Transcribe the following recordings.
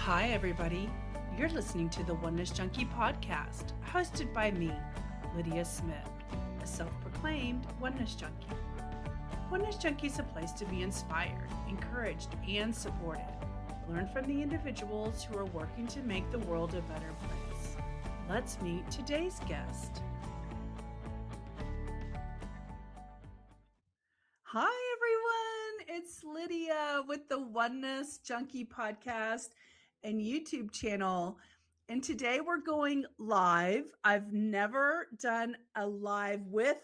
Hi, everybody. You're listening to the Oneness Junkie podcast, hosted by me, Lydia Smith, a self proclaimed Oneness Junkie. Oneness Junkie is a place to be inspired, encouraged, and supported. Learn from the individuals who are working to make the world a better place. Let's meet today's guest. Hi, everyone. It's Lydia with the Oneness Junkie podcast and YouTube channel. And today we're going live. I've never done a live with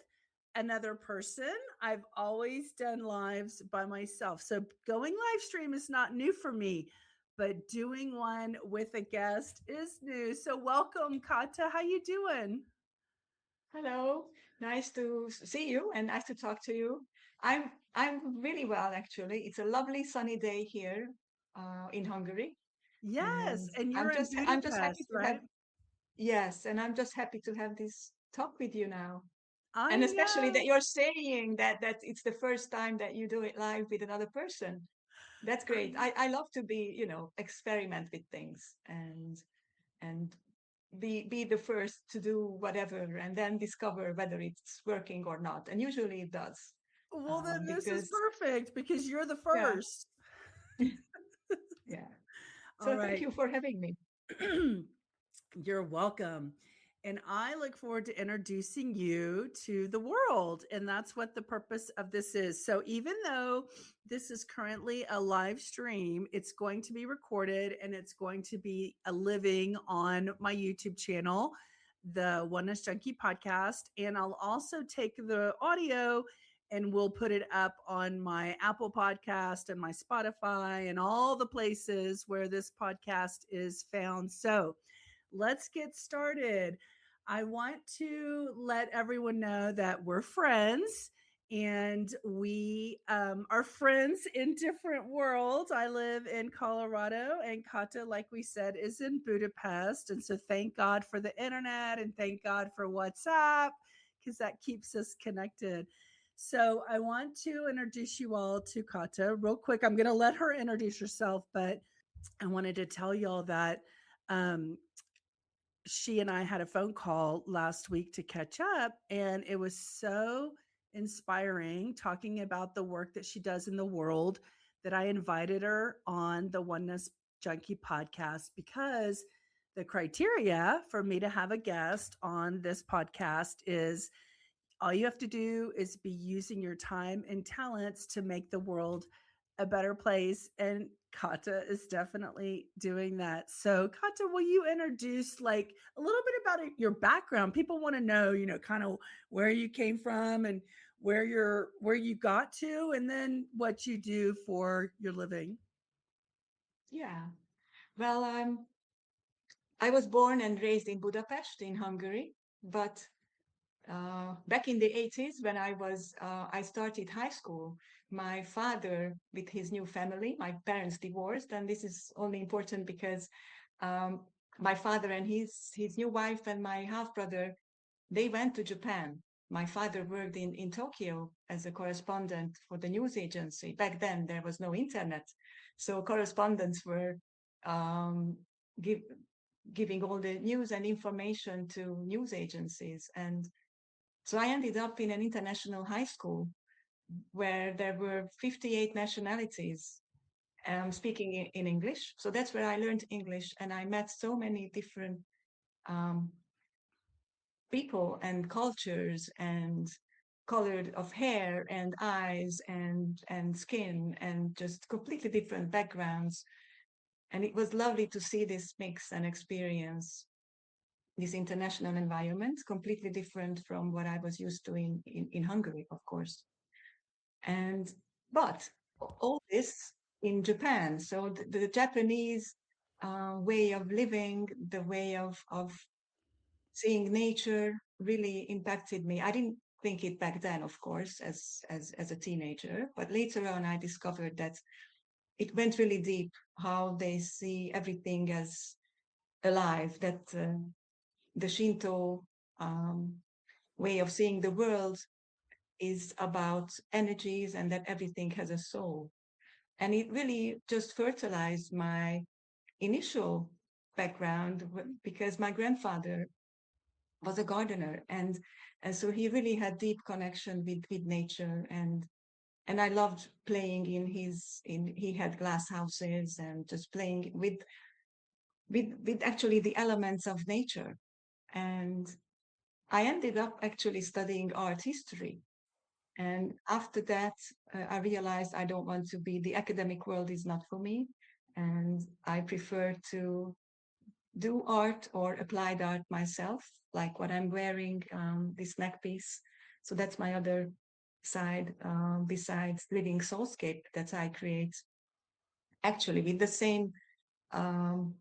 another person. I've always done lives by myself. So going live stream is not new for me, but doing one with a guest is new. So welcome, Kata. How you doing? Hello, nice to see you and nice to talk to you. I'm really well actually. It's a lovely sunny day here in Hungary, Yes, and and you're in I'm just happy Budapest, to have right? yes, and I'm just happy to have this talk with you now. I And especially know. that you're saying that it's the first time that you do it live with another person. That's great. I love to be, experiment with things and be the first to do whatever and then discover whether it's working or not, and usually it does. Well, then this is Because perfect because you're the yeah. first. Yeah, All so thank right. you for having me. You're welcome. And I look forward to introducing you to the world. And that's what the purpose of this is. So, even though this is currently a live stream, it's going to be recorded and it's going to be a living on my YouTube channel, the Oneness Junkie podcast. And I'll also take the audio and we'll put it up on my Apple podcast and my Spotify and all the places where this podcast is found. So, let's get started. I want to let everyone know that we're friends and we are friends in different worlds. I live in Colorado and Kata, like we said, is in Budapest. And so thank God for the internet and thank God for WhatsApp because that keeps us connected. So I want to introduce you all to Kata real quick. I'm going to let her introduce herself, but I wanted to tell y'all that um, she and I had a phone call last week to catch up, and it was so inspiring talking about the work that she does in the world that I invited her on the Oneness Junkie podcast because the criteria for me to have a guest on this podcast is all you have to do is be using your time and talents to make the world a better place. And Kata is definitely doing that. So, Kata, will you introduce like a little bit about your background? People want to know, kind of where you came from and where you got to, and then what you do for your living. Yeah, well, I was born and raised in Budapest in Hungary, but back in the 80s when I started high school, my father with his new family, my parents divorced, and this is only important because um, my father and his new wife and my half brother, they went to Japan. My father worked in Tokyo as a correspondent for the news agency. Back then, there was no internet. So correspondents were um, give, giving all the news and information to news agencies. And so I ended up in an international high school where there were 58 nationalities speaking in English. So that's where I learned English. And I met so many different um, people and cultures and color of hair and eyes and skin and just completely different backgrounds. And it was lovely to see this mix and experience this international environment, completely different from what I was used to in Hungary, of course. And but all this in Japan. So the Japanese way of living, the way of seeing nature really impacted me. I didn't think it back then, of course, as a teenager, but later on I discovered that it went really deep how they see everything as alive, that the Shinto um, way of seeing the world is about energies and that everything has a soul. And it really just fertilized my initial background because my grandfather was a gardener, and so he really had deep connection with nature, and I loved playing in his in he had glass houses and just playing with actually the elements of nature. And I ended up actually studying art history. And after that, I realized I don't want to be, the academic world is not for me. And I prefer to do art or applied art myself, like what I'm wearing, this neck piece. So that's my other side, besides Living Soulscape, that I create actually with the same um,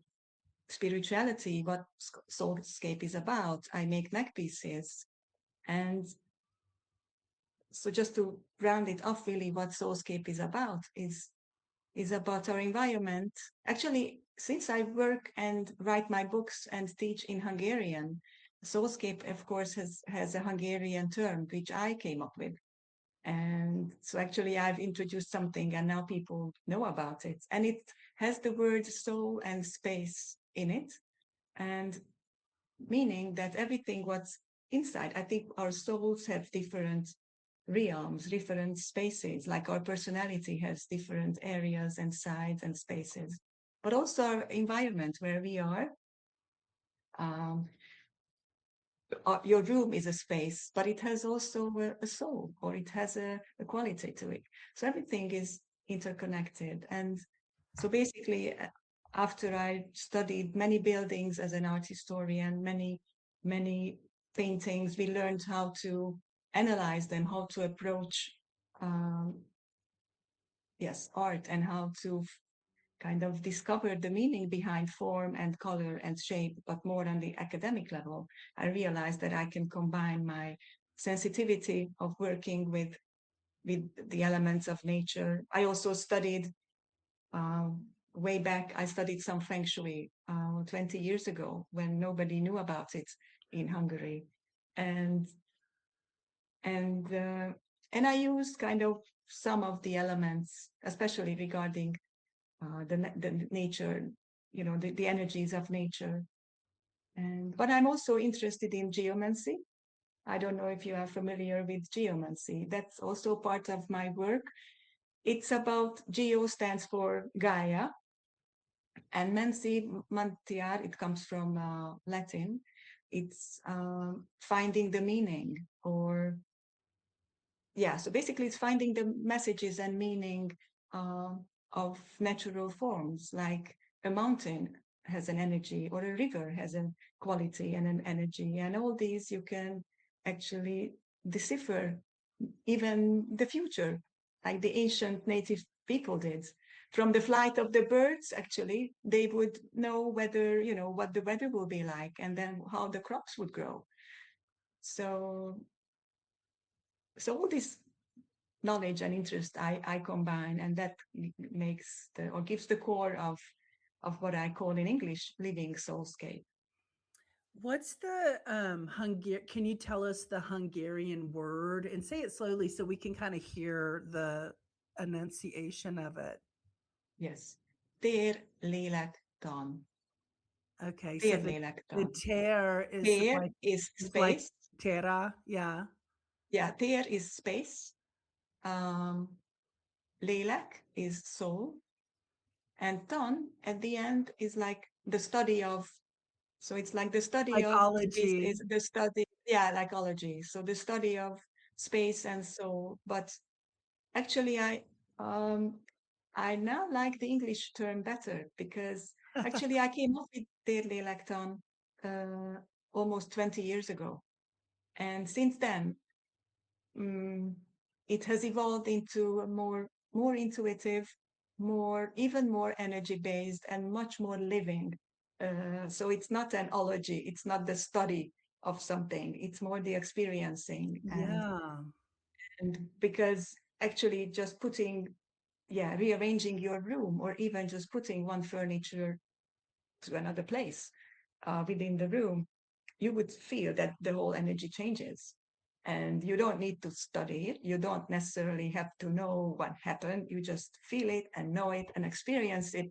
spirituality, what Soulscape is about. I make neck pieces. And so just to round it off, really, what Soulscape is about is about our environment. Actually, since I work and write my books and teach in Hungarian, Soulscape, of course, has a Hungarian term which I came up with. And so actually I've introduced something and now people know about it. And it has the word soul and space in it. And meaning that everything what's inside, I think our souls have different realms, different spaces, like our personality has different areas and sides and spaces, but also our environment where we are. Um, your room is a space, but it has also a soul, or it has a quality to it. So everything is interconnected. And so basically, after I studied many buildings as an art historian, many paintings, we learned how to analyze them, how to approach, um, yes, art, and how to kind of discovered the meaning behind form and color and shape, but more on the academic level. I realized that I can combine my sensitivity of working with the elements of nature. I also studied way back. I studied some feng shui 20 years ago when nobody knew about it in Hungary, and and uh, and I used kind of some of the elements, especially regarding the nature, the energies of nature. And but I'm also interested in geomancy. I don't know if you are familiar with geomancy. That's also part of my work. It's about geo stands for Gaia, and mansi mantiar. It comes from Latin. It's finding the meaning, or yeah, so basically it's finding the messages and meaning uh, of natural forms, like a mountain has an energy or a river has a quality and an energy, and all these you can actually decipher even the future, like the ancient native people did. From the flight of the birds, actually they would know whether, what the weather will be like, and then how the crops would grow. So so all this knowledge and interest I combine, and that makes or gives the core of what I call in English living soulscape. What's the can you tell us the Hungarian word and say it slowly so we can kind of hear the enunciation of it? Yes. Tér, lélek, tan. Okay, so Tér, lélek, the tan. tear is Tér is like space. terra, yeah. Yeah, tér is space. Lélek is soul. And tan at the end is like the study of, so it's like the study of space Psychology. is the study, yeah, like ology. So the study of space and soul. But actually, um, I now like the English term better, because actually I came up with Térlélektan almost 20 years ago. And since then, um, it has evolved into a more intuitive, even more energy based, and much more living. So it's not an ology, it's not the study of something, it's more the experiencing. Yeah. And because actually just rearranging your room, or even just putting one furniture to another place within the room, you would feel that the whole energy changes. And you don't need to study it. You don't necessarily have to know what happened. You just feel it and know it and experience it.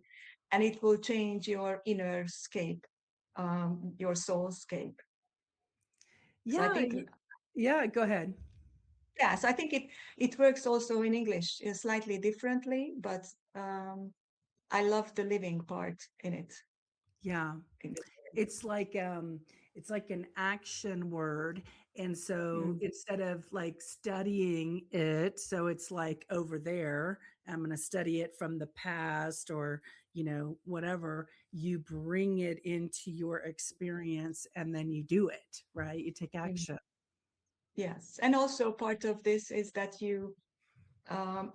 and it will change your inner scape, your soulscape. So I Yeah. think, Yeah. Go ahead. yeah, so I think it works also in English slightly differently, but I love the living part in it. Yeah. In this It's like it's like an action word, and so mm, instead of like studying it, so it's like over there, I'm going to study it from the past, or whatever, you bring it into your experience and then you do it, right? You take mm, action. yes, and also part of this is that um,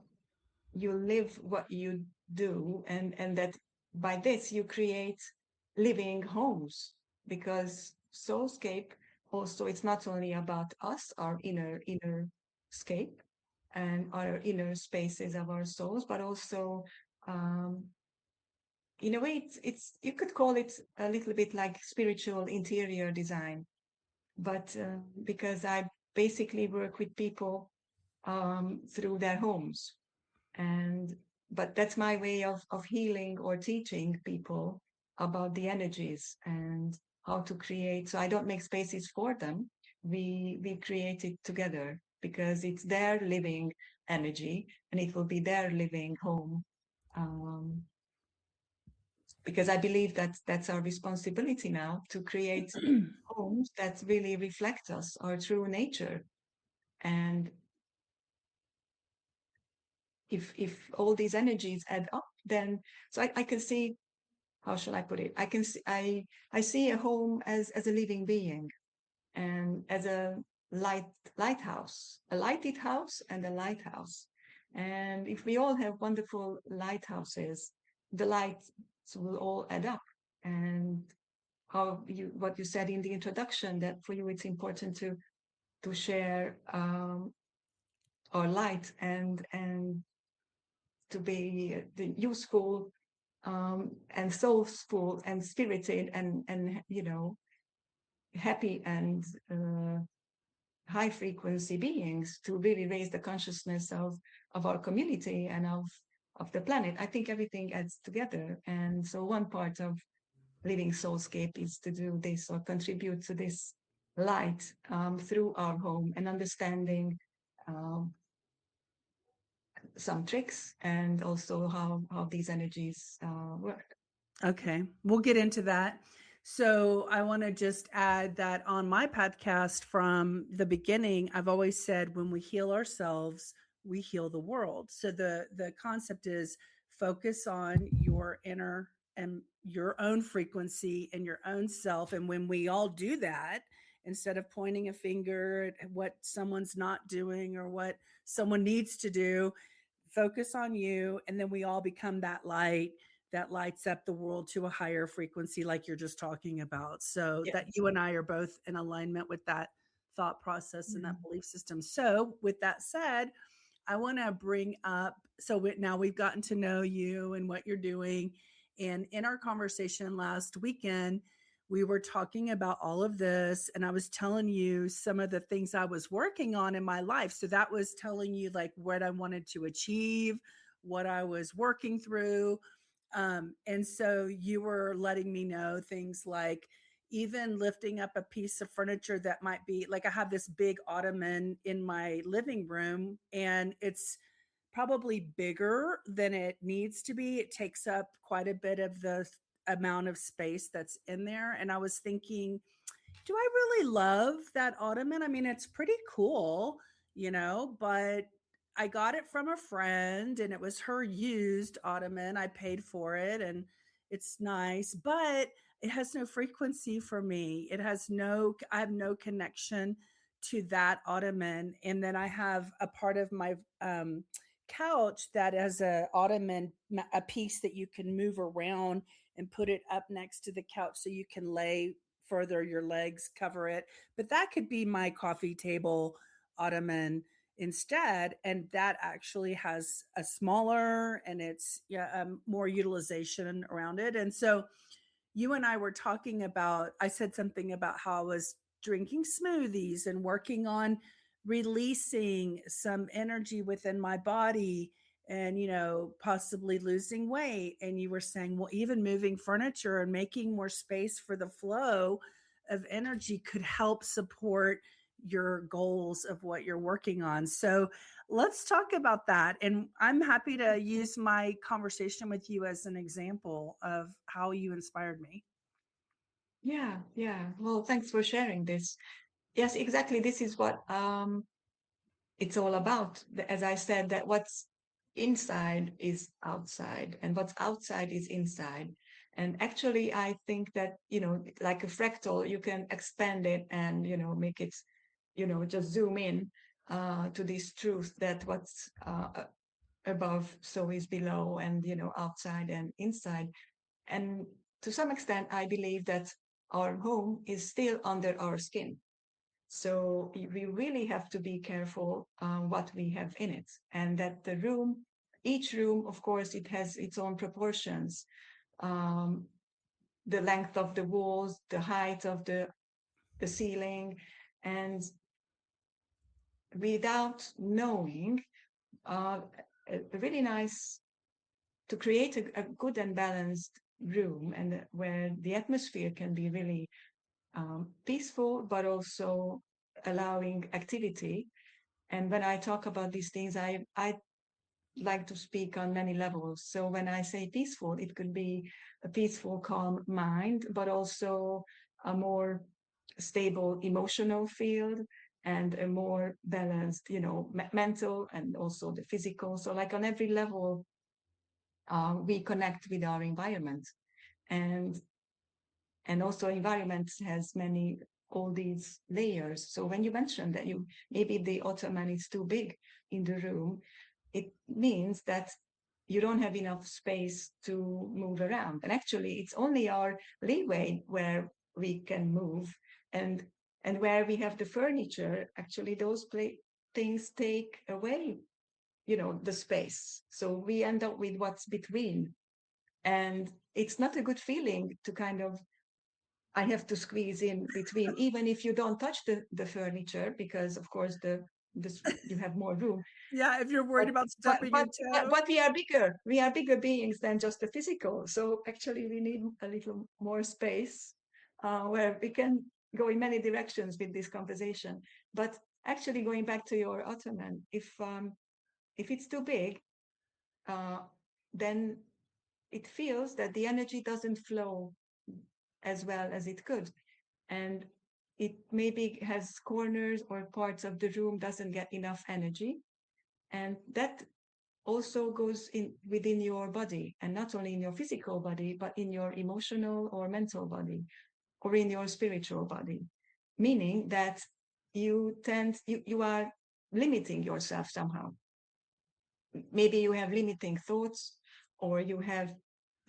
you live what you do, and that by this you create living homes, because soulscape also, it's not only about us, our inner scape and our inner spaces of our souls, but also um, in a way it's you could call it a little bit like spiritual interior design, but because I basically work with people through their homes, and but that's my way of healing or teaching people about the energies and how to create. So I don't make spaces for them, we create it together, because it's their living energy and it will be their living home, um, because I believe that that's our responsibility now, to create homes that really reflect us, our true nature. And if all these energies add up, then so I can see, how shall I put it? I can see, I see a home as a living being, and as a lighthouse, a lighted house and a lighthouse. And if we all have wonderful lighthouses, the lights will all add up. And how you what you said in the introduction, that for you it's important to share our light, and to be useful, and soulful and spirited, and happy and high frequency beings, to really raise the consciousness of our community and of the planet. I think everything adds together, and so one part of Living Soulscape is to do this, or contribute to this light, through our home, and understanding um, some tricks, and also how these energies work. Okay, we'll get into that. So, I want to just add that on my podcast from the beginning, I've always said when we heal ourselves, we heal the world. So the concept is focus on your inner and your own frequency and your own self, and when we all do that, instead of pointing a finger at what someone's not doing or what someone needs to do, focus on you, and then we all become that light that lights up the world to a higher frequency, like you're just talking about. So that Yes. you and I are both in alignment with that thought process and that Mm. belief system. So with that said, I want to bring up, so now we've gotten to know you and what you're doing. And in our conversation last weekend, we were talking about all of this, and I was telling you some of the things I was working on in my life. So that was telling you like what I wanted to achieve, what I was working through. And so you were letting me know things like even lifting up a piece of furniture that might be like, I have this big ottoman in my living room, and it's probably bigger than it needs to be. It takes up quite a bit of the amount of space that's in there. And I was thinking, do I really love that ottoman? I mean, it's pretty cool, but I got it from a friend and it was her used ottoman. I paid for it and it's nice, but it has no frequency for me. I have no connection to that ottoman. And then I have a part of my couch that has a ottoman, a piece that you can move around and put it up next to the couch so you can lay further your legs, cover it. But that could be my coffee table ottoman instead. And that actually has a smaller and it's, yeah, more utilization around it. And so you and I were talking about, I said something about how I was drinking smoothies and working on releasing some energy within my body and, possibly losing weight. And you were saying, well, even moving furniture and making more space for the flow of energy could help support your goals of what you're working on. So let's talk about that. And I'm happy to use my conversation with you as an example of how you inspired me. Yeah, yeah. Well, thanks for sharing this. Yes, exactly. This is what it's all about. As I said, that what's inside is outside, and what's outside is inside. And actually, I think that, like a fractal, you can expand it and, make it, just zoom in to this truth that what's above, so is below, and, outside and inside. And to some extent, I believe that our home is still under our skin. So we really have to be careful what we have in it, and that each room, of course, it has its own proportions. Um, the length of the walls, the height of the ceiling, and without knowing, uh, really nice to create a good and balanced room, and where the atmosphere can be really peaceful, but also allowing activity. And when I talk about these things, I like to speak on many levels. So when I say peaceful, it could be a peaceful, calm mind, but also a more stable emotional field, and a more balanced, mental, and also the physical. So like on every level, we connect with our environment. And also environment has many, all these layers. So when you mentioned that you maybe the ottoman is too big in the room, it means that you don't have enough space to move around. And actually, it's only our leeway where we can move, and where we have the furniture. Actually, those things take away, the space. So we end up with what's between, and it's not a good feeling to kind of, I have to squeeze in between, even if you don't touch the furniture, because of course you have more room. Yeah, if you're worried But about but stubbing your but toe. but we are bigger. We are bigger beings than just the physical. So actually, we need a little more space where we can go in many directions with this conversation. But actually, going back to your ottoman, if it's too big, uh, then it feels that the energy doesn't flow as well as it could, and it maybe has corners or parts of the room doesn't get enough energy, and that also goes in within your body, and not only in your physical body, but in your emotional or mental body, or in your spiritual body, meaning that you are limiting yourself somehow. Maybe you have limiting thoughts, or you have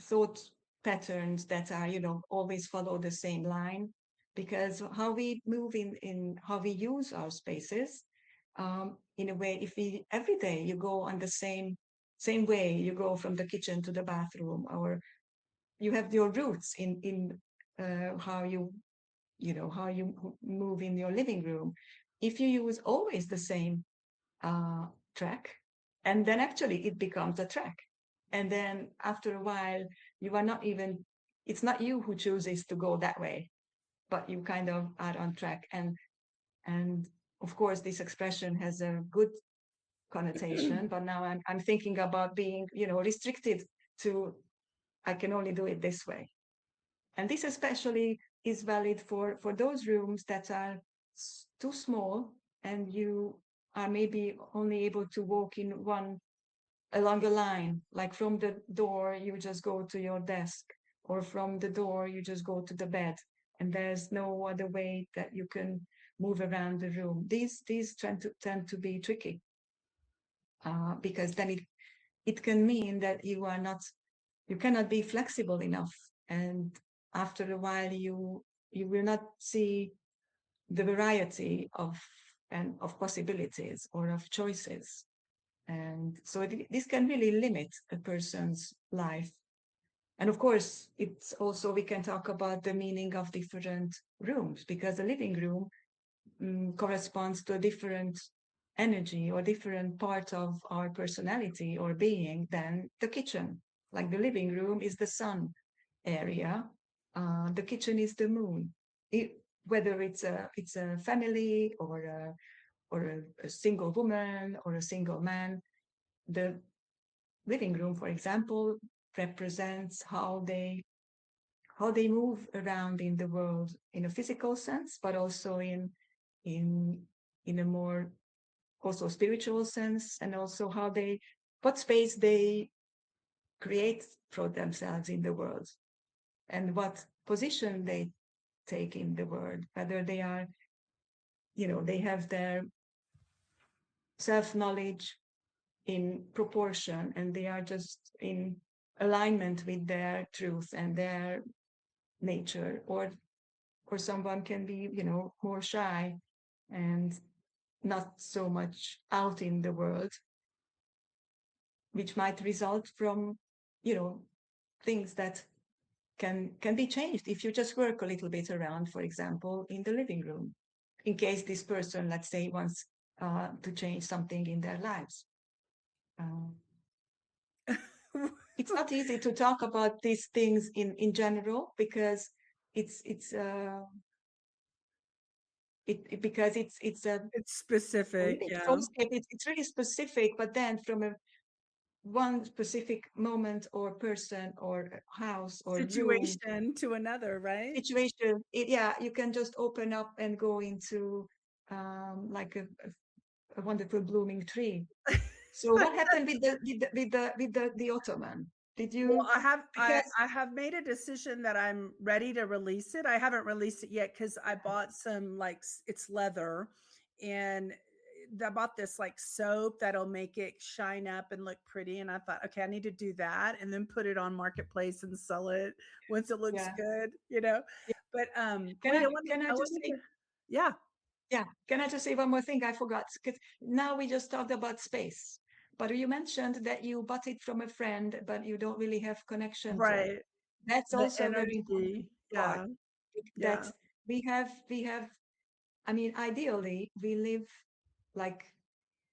thought patterns that are, always follow the same line, because how we move in how we use our spaces, in a way, if we every day you go on the same way, you go from the kitchen to the bathroom, or you have your roots in how you move in your living room. If you use always the same uh, track, and then actually it becomes a track. And then after a while, you are not even, it's not you who chooses to go that way, but you kind of are on track. And of course, this expression has a good connotation, but now I'm thinking about being, restricted to, I can only do it this way. And this especially is valid for those rooms that are too small, and you are maybe only able to walk in one, along a line, like from the door you just go to your desk, or from the door you just go to the bed, and there's no other way that you can move around the room. These tend to be tricky, because then it can mean that you cannot be flexible enough, and after a while you will not see the variety of possibilities or of choices. And so this can really limit a person's life. And of course, it's also, we can talk about the meaning of different rooms, because a living room corresponds to a different energy or different part of our personality or being than the kitchen. Like the living room is the sun area, the kitchen is the moon. Whether it's a family or a single woman or a single man, the living room, for example, represents how they move around in the world in a physical sense, but also in in a more also spiritual sense, and also what space they create for themselves in the world, and what position they take in the world, whether they have their self-knowledge in proportion and they are just in alignment with their truth and their nature, or someone can be more shy and not so much out in the world, which might result from you know things that can be changed if you just work a little bit around, for example, in the living room, in case this person, let's say, wants to change something in their lives. um, it's not easy to talk about these things in general, because it's because it's a It's specific, living yeah. soulscape. It's really specific, but then from a one specific moment or person or house or room Situation to another, right? situation, yeah, you can just open up and go into like a wonderful blooming tree. So what happened with the ottoman? Did Well, you I have I because I have made a decision that I'm ready to release it. I haven't released it yet because I bought some it's leather, and I bought this like soap that'll make it shine up and look pretty. And I thought, okay, I need to do that and then put it on marketplace and sell it once it looks yeah, good. yeah. But can wait, i can i I just wanted say to, yeah, Yeah, can I just say one more thing? I forgot, because now we just talked about space, but you mentioned that you bought it from a friend, but you don't really have connection to it. right. That's The also a very important energy, part. yeah, That yeah, we have. I mean, ideally, we live like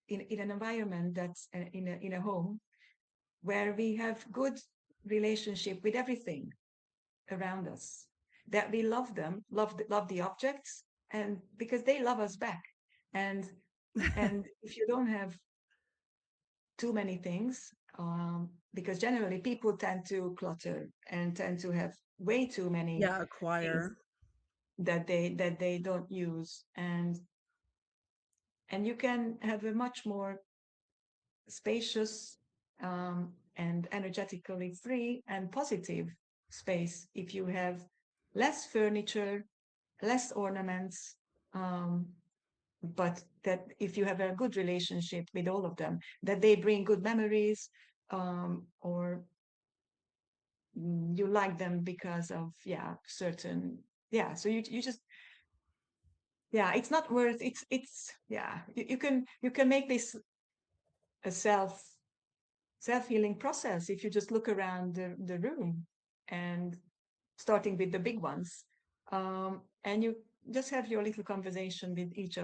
in an environment that's in a home where we have good relationship with everything around us, that we love them, love the objects, and because they love us back. and and if you don't have too many things, because generally people tend to clutter and tend to have way too many yeah, things acquire. that they don't use, and you can have a much more spacious, and energetically free and positive space if you have less furniture, less ornaments, um, but that if you have a good relationship with all of them, that they bring good memories, or you like them because of certain, so you just, it's not worth, it's you can make this a self-healing process if you just look around the room, and starting with the big ones, and you just have your little conversation with each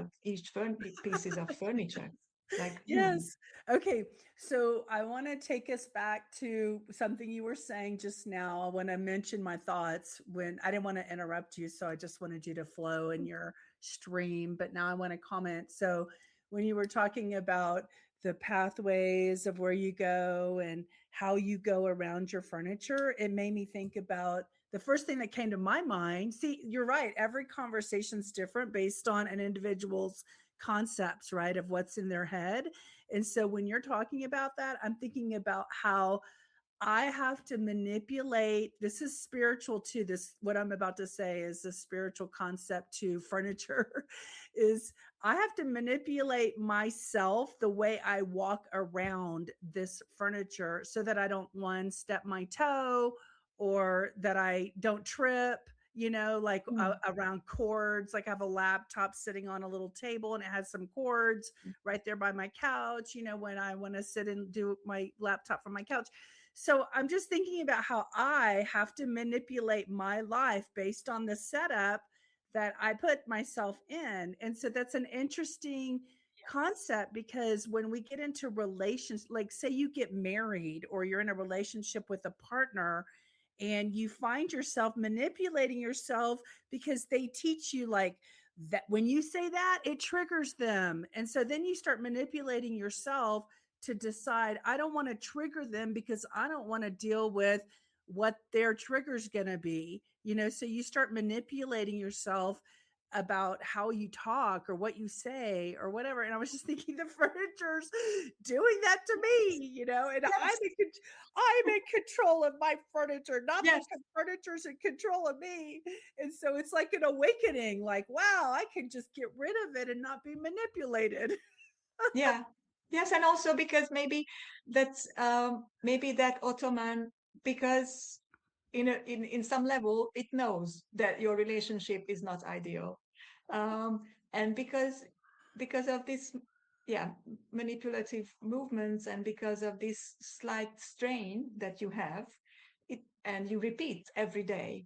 pieces of furniture, like Yes. Okay. So I want to take us back to something you were saying just now. I want to mention my thoughts when I didn't want to interrupt you. So I just wanted you to flow in your stream. But now I want to comment. So when you were talking about the pathways of where you go and how you go around your furniture, it made me think about the first thing that came to my mind. See, you're right. Every conversation's different based on an individual's concepts, right, of what's in their head. And so when you're talking about that, I'm thinking about how I have to manipulate. This is spiritual too. This, what I'm about to say, is a spiritual concept to furniture. Is I have to manipulate myself the way I walk around this furniture so that I don't, one, step my toe, or that I don't trip, like mm, around cords. Like I have a laptop sitting on a little table and it has some cords right there by my couch, when I want to sit and do my laptop from my couch. So I'm just thinking about how I have to manipulate my life based on the setup that I put myself in. And so that's an interesting concept because when we get into relations, like say you get married or you're in a relationship with a partner and you find yourself manipulating yourself because they teach you like that when you say that it triggers them, and so then you start manipulating yourself to decide I don't want to trigger them because I don't want to deal with what their trigger's going to be, so you start manipulating yourself about how you talk or what you say or whatever. And I was just thinking the furniture's doing that to me, and Yes, I'm in control of my furniture, not the yes, furniture's in control of me. And so it's like an awakening, like, wow, I can just get rid of it and not be manipulated. yeah, yes, and also because maybe that Ottoman, because in some level it knows that your relationship is not ideal, um, and because of this, yeah, manipulative movements, and because of this slight strain that you have, and you repeat every day,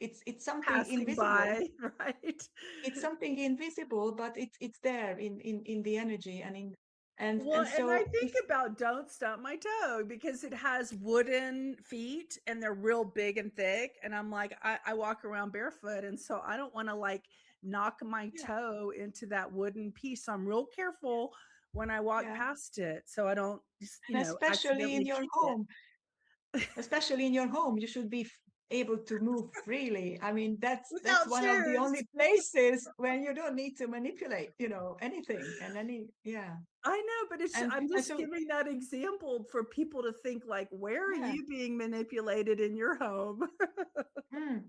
it's something Passing invisible. by, right? It's something invisible, but it's there in the energy, Well, and and I so think if about Don't Stump My Toe because it has wooden feet and they're real big and thick. And I'm like, I walk around barefoot. And so I don't want to like knock my yeah, toe into that wooden piece. So I'm real careful when I walk yeah, past it. So I don't, and accidentally kick it. especially in your home, you should be able to move freely. I mean, that's Without one of the shoes. only places when you don't need to manipulate, anything and yeah, I know, but I'm and just so giving that example for people to think like, where are yeah. you being manipulated in your home? Mm.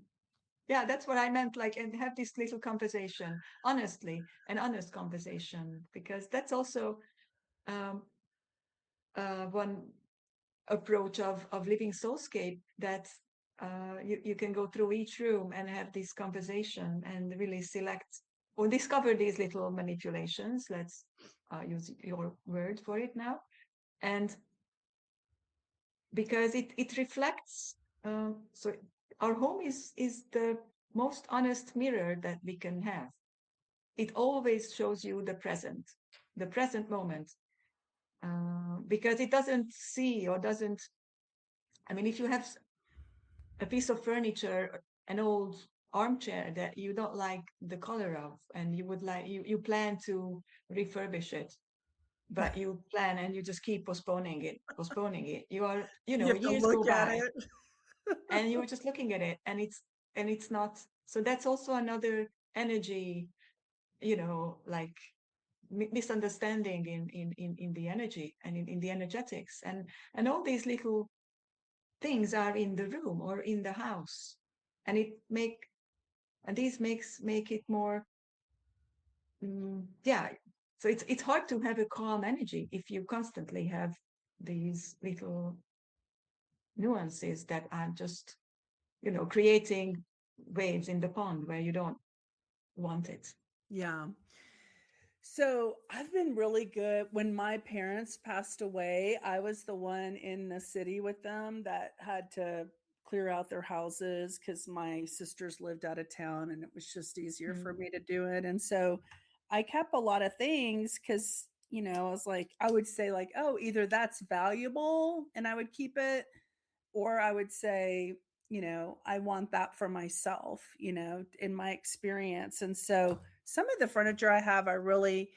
Yeah, that's what I meant, like, and have this little conversation, honestly, an honest conversation, because that's also um, one approach of living soulscape, that you can go through each room and have this conversation and really select or discover these little manipulations. Let's use your word for it now. And because it reflects, so our home is the most honest mirror that we can have. It always shows you the present moment, because it doesn't see or doesn't. I mean, if you have a piece of furniture, an old armchair that you don't like the color of, and you plan to refurbish it, but you plan and you just keep postponing it. You are, You have to years go look at by, it. and you're just looking at it, and it's not. So that's also another energy, like misunderstanding in the energy and in the energetics, and all these little things are in the room or in the house, and these make it more, yeah. So it's hard to have a calm energy if you constantly have these little nuances that are just, creating waves in the pond where you don't want it. Yeah. So I've been really good. When my parents passed away, I was the one in the city with them that had to clear out their houses because my sisters lived out of town and it was just easier for Mm. me to do it. And so I kept a lot of things because, I was like, I would say, like, oh, either that's valuable and I would keep it, or I would say, I want that for myself, in my experience. And so some of the furniture I have, I really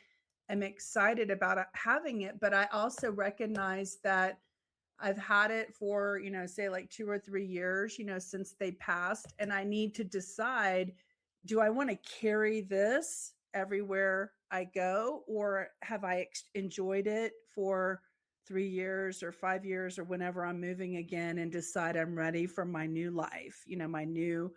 am excited about having it, but I also recognize that I've had it for, say like 2 or 3 years, since they passed. And I need to decide, do I want to carry this everywhere I go? Or have I enjoyed it for 3 years or 5 years or whenever I'm moving again and decide I'm ready for my new life, my new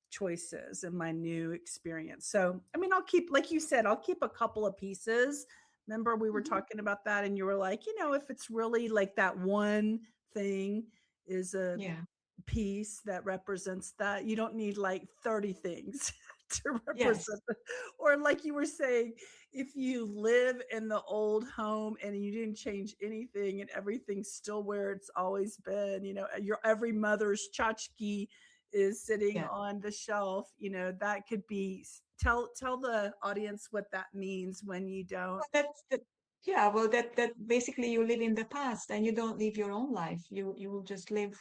choices and my new experience. So, I mean, I'll keep, like you said, I'll keep a couple of pieces. Remember, we were Mhm. talking about that, and you were like, if it's really like that one thing is a Yeah. piece that represents that, you don't need like 30 things to Yes. represent it. Or, like you were saying, if you live in the old home and you didn't change anything and everything's still where it's always been, your every mother's tchotchke is sitting Yeah. on the shelf, that could be, tell the audience what that means when you don't. Well, that's that. Yeah. Well, that basically you live in the past and you don't live your own life. You will just live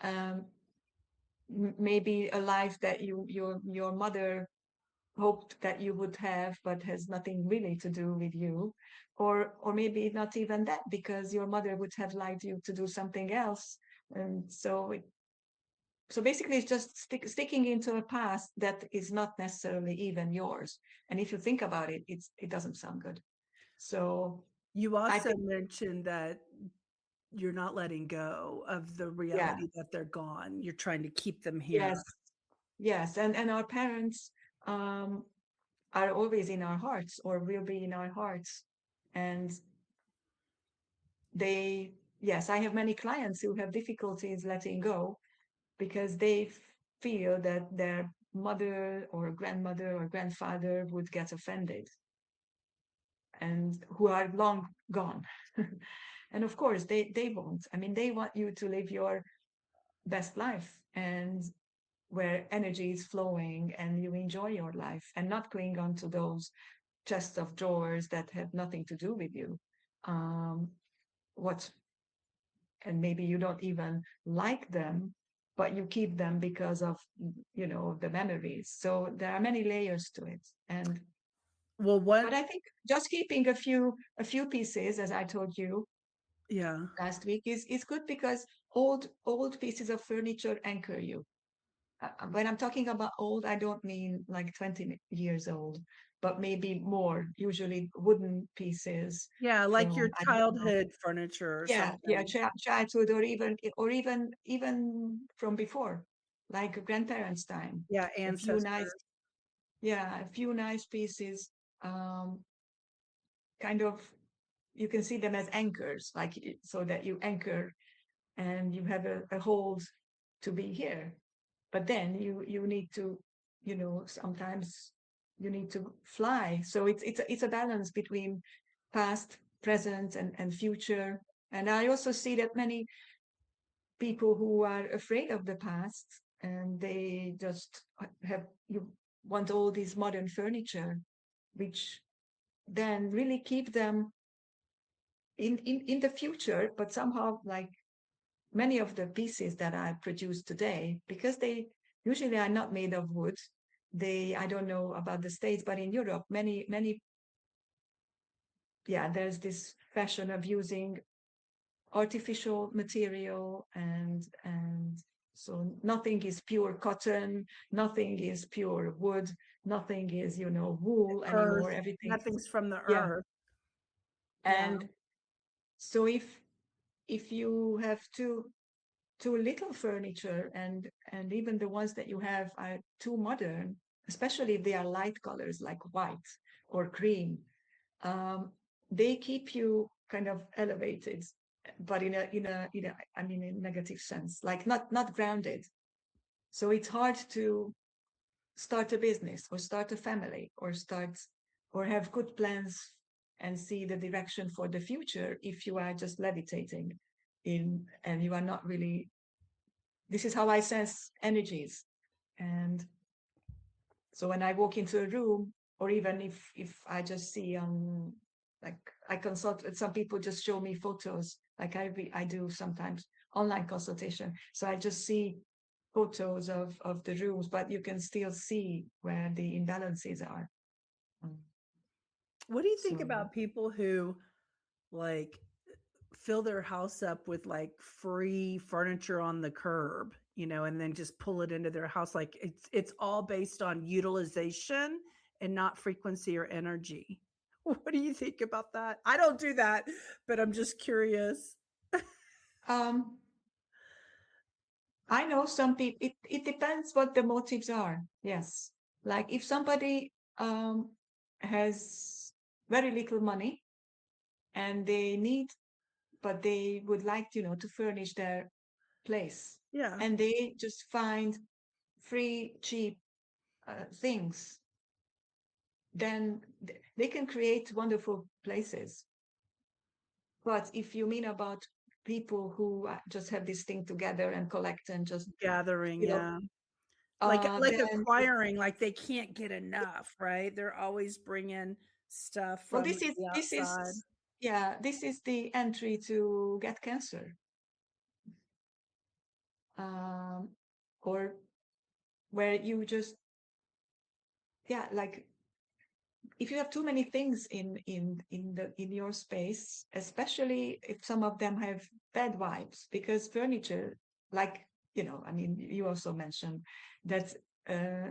um, maybe a life that your mother hoped that you would have, but has nothing really to do with you, or maybe not even that, because your mother would have liked you to do something else, and so basically it's just sticking into a past that is not necessarily even yours. And if you think about it, it doesn't sound good. So You I also think, mentioned that you're not letting go of the yeah, reality that they're gone. You're trying to keep them here. yes, yes, and our parents um, are always in our hearts, or will be in our hearts, and they, yes, I have many clients who have difficulties letting go because they feel that their mother or grandmother or grandfather would get offended, and who are long gone. And of course they won't. I mean, they want you to live your best life, and where energy is flowing and you enjoy your life, and not cling on to those chests of drawers that have nothing to do with you. um, what And maybe you don't even like them, but you keep them because of, the memories. So there are many layers to it. And Well, but I think just keeping a few pieces, as I told you yeah. last week, is good, because old pieces of furniture anchor you. When I'm talking about old, I don't mean like 20 years old, but maybe more, usually wooden pieces Yeah, like your from, I don't know. childhood furniture or Yeah, something. childhood, or even from before, like grandparents' time. Yeah, A few nice, ancestors. yeah, a few nice pieces. Um, Kind of, you can see them as anchors, like so that you anchor and you have a hold to be here. But then you need to, sometimes you need to fly. So it's a balance between past, present, and future. And I also see that many people who are afraid of the past, and they just have you want all these modern furniture, which then really keep them in the future. But somehow, like many of the pieces that I produce today, because they usually are not made of wood, I don't know about the States, but in Europe, many, yeah, there's this fashion of using artificial material, and so nothing is pure cotton, nothing is pure wood, nothing is, wool Earth. anymore. Everything is, Nothing's from the yeah. earth. Yeah. And so if you have too little furniture, and even the ones that you have are too modern, especially if they are light colors like white or cream, um, they keep you kind of elevated, but I mean, in a negative sense, like not grounded. So it's hard to start a business, or start a family, or have good plans and see the direction for the future, if you are just levitating and you are not really. This is how I sense energies. And so when I walk into a room, or even if I just see, like, I consult with some people, just show me photos, like I do sometimes online consultation. So I just see photos of the rooms, but you can still see where the imbalances are. Um, What do you think So about people who like fill their house up with like free furniture on the curb, and then just pull it into their house? Like it's all based on utilization and not frequency or energy. What do you think about that? I don't do that, but I'm just curious. um, I know some people. It depends what the motives are. Yes, like if somebody has very little money, and they need, but they would like, to furnish their place, Yeah. and they just find free, cheap things, then they can create wonderful places. But if you mean about people who just have this thing together and collect and just Gathering, fill up, yeah. Like then acquiring, like they can't get enough, right? They're always bringing stuff well, from the outside. this is the entry to get cancer, um, or where you just, yeah, like if you have too many things in your space, especially if some of them have bad vibes, because furniture, like, I mean, you also mentioned that uh,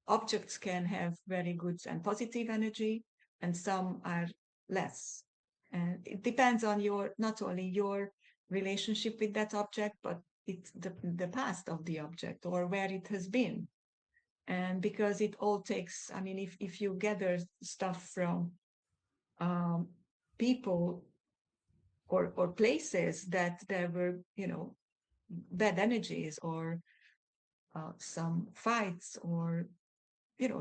objects can have very good and positive energy, and some are less. And it depends on your, not only your relationship with that object, but it's the past of the object or where it has been. And because it all takes, I mean, if you gather stuff from um, people or places that there were, bad energies or some fights, or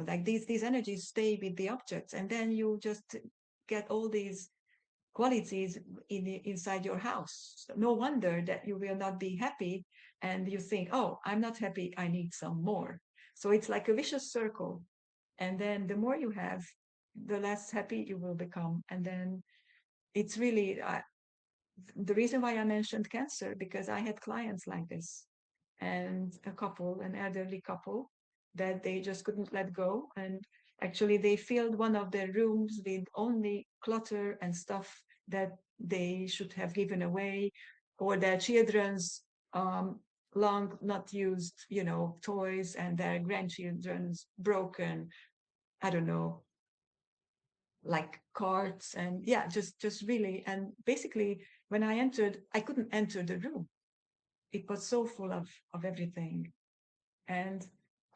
like these energies stay with the objects, and then you just get all these qualities inside your house. So no wonder that you will not be happy, and you think, oh, I'm not happy, I need some more. So it's like a vicious circle, and then the more you have, the less happy you will become. And then it's really the reason why I mentioned cancer, because I had clients like this, and a couple, an elderly couple, that they just couldn't let go. And actually, they filled one of their rooms with only clutter and stuff that they should have given away, or their children's long not used, toys, and their grandchildren's broken, I don't know, like carts. And yeah, just really, and basically when I entered, I couldn't enter the room. It was so full of everything. And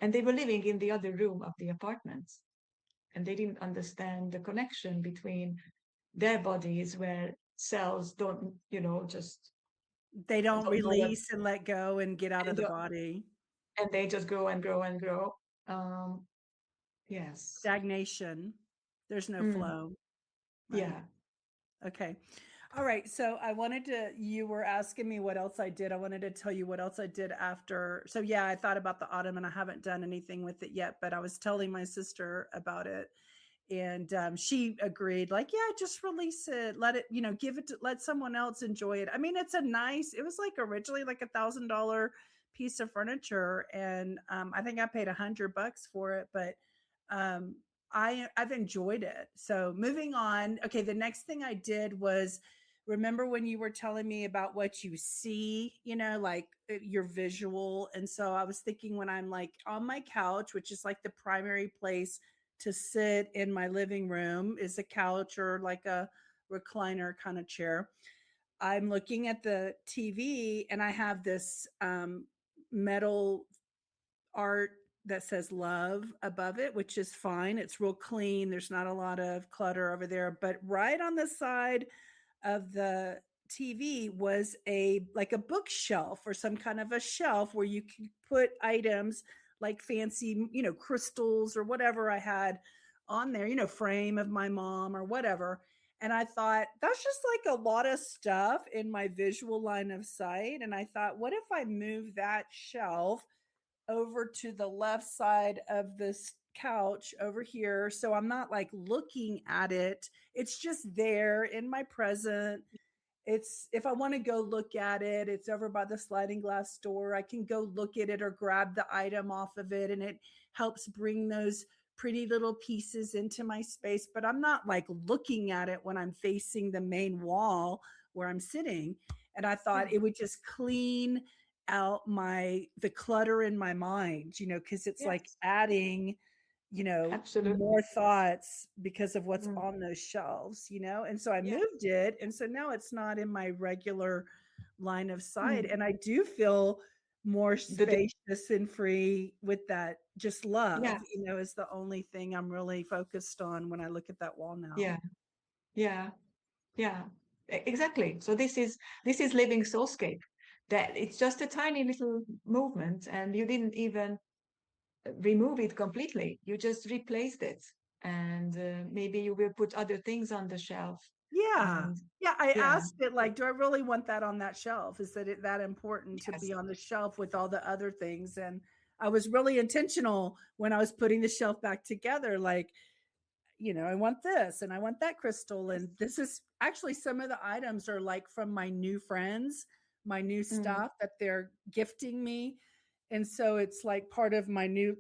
and they were living in the other room of the apartment, and they didn't understand the connection between their bodies, where cells don't, just They don't don't know what, release and let go and get out of and, the body. and they just grow and grow and grow. um yes. Stagnation. There's no Mm, flow, right? yeah. Okay. All right. So I wanted to, you were asking me what else I did. I wanted to tell you what else I did after. So yeah, I thought about the autumn and I haven't done anything with it yet, but I was telling my sister about it, and she agreed, like, yeah, just release it, let it, give it to, let someone else enjoy it. I mean, it's a nice, it was like originally like $1,000 piece of furniture, and I think I paid $100 for it, but um I've enjoyed it. So moving on. Okay, the next thing I did was, remember when you were telling me about what you see, like your visual. And so I was thinking, when I'm like on my couch, which is like the primary place to sit in my living room, is a couch or like a recliner kind of chair. I'm looking at the TV and I have this metal art that says love above it, which is fine. It's real clean. There's not a lot of clutter over there. But right on the side of the TV was a, like a bookshelf or some kind of a shelf where you could put items like fancy, crystals or whatever I had on there, frame of my mom or whatever. And I thought, that's just like a lot of stuff in my visual line of sight. And I thought, what if I move that shelf over to the left side of this couch over here, so I'm not like looking at it, it's just there in my present. It's, if I want to go look at it, it's over by the sliding glass door. I can go look at it or grab the item off of it, and it helps bring those pretty little pieces into my space, but I'm not like looking at it when I'm facing the main wall where I'm sitting. And I Yeah. thought it would just clean out the clutter in my mind, because it's like Yes. adding, Absolutely. more thoughts because of what's Mm. on those shelves, and so I Yeah. moved it, and so now it's not in my regular line of sight, Mm. and I do feel more The spacious and free with that. Just love, Yeah. is the only thing I'm really focused on when I look at that wall now. Yeah. Yeah. Yeah, exactly. So this is living soulscape. That it's just a tiny little movement, and you didn't even remove it completely. You just replaced it, and maybe you will put other things on the shelf. Yeah. And Yeah, I yeah, asked it, like, do I really want that on that shelf? Is that it that important to be yes, on the shelf with all the other things? And I was really intentional when I was putting the shelf back together. Like, I want this and I want that crystal. And this is actually, some of the items are like from my new friends, my new Mm. stuff that they're gifting me. And so it's like part of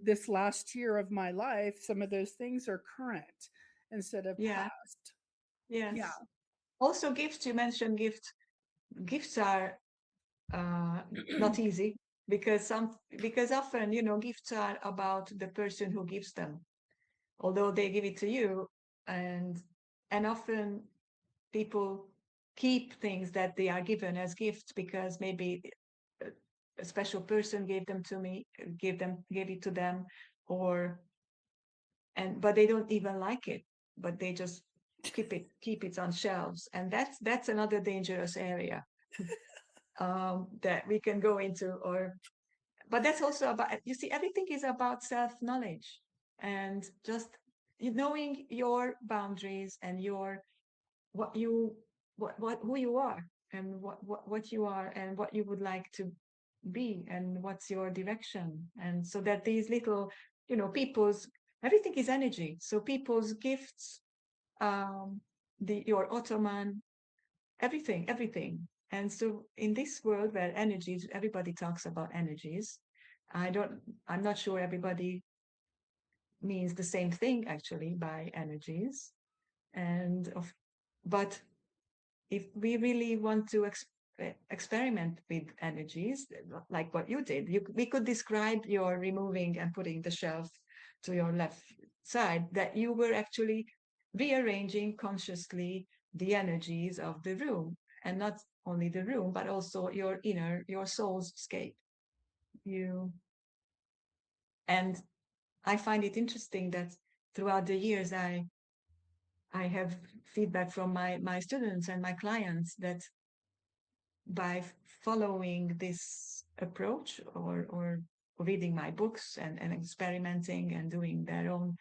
this last year of my life. Some of those things are current instead of Yeah. past. Yeah. Yes. Also, gifts. You mentioned gifts. Gifts are uh, not easy because often gifts are about the person who gives them, although they give it to you, and often people keep things that they are given as gifts because maybe a a special person gave them to me, gave it to them, or but they don't even like it, but they just keep it on shelves, and that's another dangerous area that we can go into. Or but that's also about, you see, everything is about self knowledge and just knowing your boundaries and your what you what who you are, and what you are and what you would like to be, and what's your direction. And so that these little, people's, everything is energy, so people's gifts, um your ottoman, everything. And so in this world where energies, everybody talks about energies, I don't I'm not sure everybody means the same thing actually by energies. And of But if we really want to experiment with energies, like what you did, we could describe your removing and putting the shelf to your left side, that you were actually rearranging consciously the energies of the room, and not only the room, but also your soul's scape. You and I find it interesting that throughout the years, I have feedback from my students and my clients that by following this approach, or reading my books and experimenting and doing their own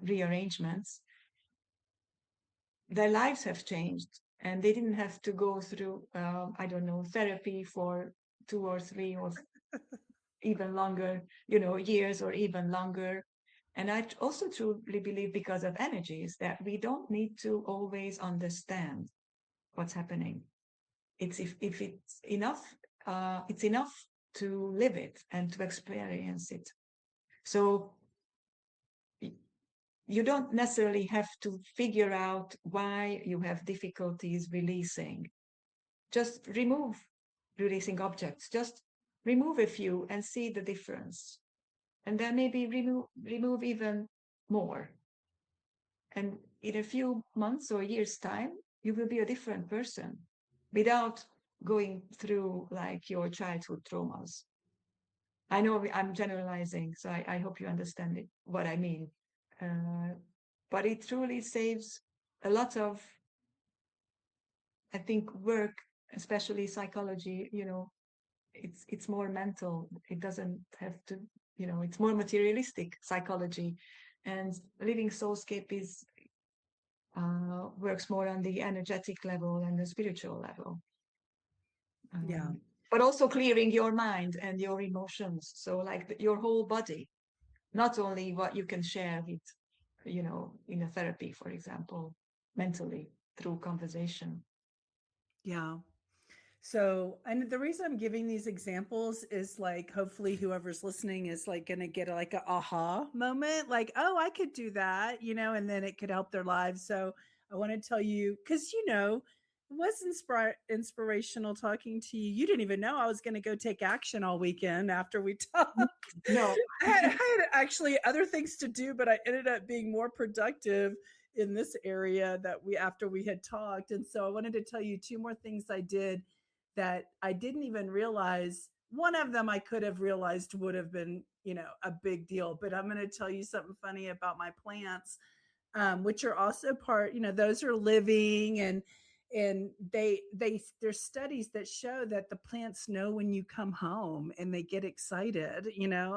rearrangements, their lives have changed, and they didn't have to go through, I don't know, therapy for 2 or 3 or even longer, years or even longer. And I also truly believe, because of energies, that we don't need to always understand what's happening. If it's enough to live it and to experience it. So you don't necessarily have to figure out why you have difficulties releasing. Just remove releasing objects. Just remove a few and see the difference. And then maybe remove even more. And in a few months or years' time, you will be a different person without going through like your childhood traumas. I know I'm generalizing, so I hope you understand what I mean. Uh, but it truly saves a lot of, I think, work, especially psychology. It's more mental. It doesn't have to, it's more materialistic psychology, and Living Soulscape is works more on the energetic level and the spiritual level. Yeah. But also clearing your mind and your emotions. So like your whole body, not only what you can share with, in a therapy, for example, mentally through conversation. Yeah. So, and the reason I'm giving these examples is like, hopefully, whoever's listening is like going to get like a aha moment, like, oh, I could do that, and then it could help their lives. So, I want to tell you, because, it was inspirational talking to you. You didn't even know I was going to go take action all weekend after we talked. No. I had actually other things to do, but I ended up being more productive in this area after we had talked. And so I wanted to tell you two more things I did that I didn't even realize. One of them I could have realized would have been, a big deal. But I'm going to tell you something funny about my plants, which are also part. Those are living, and there's studies that show that the plants know when you come home and they get excited.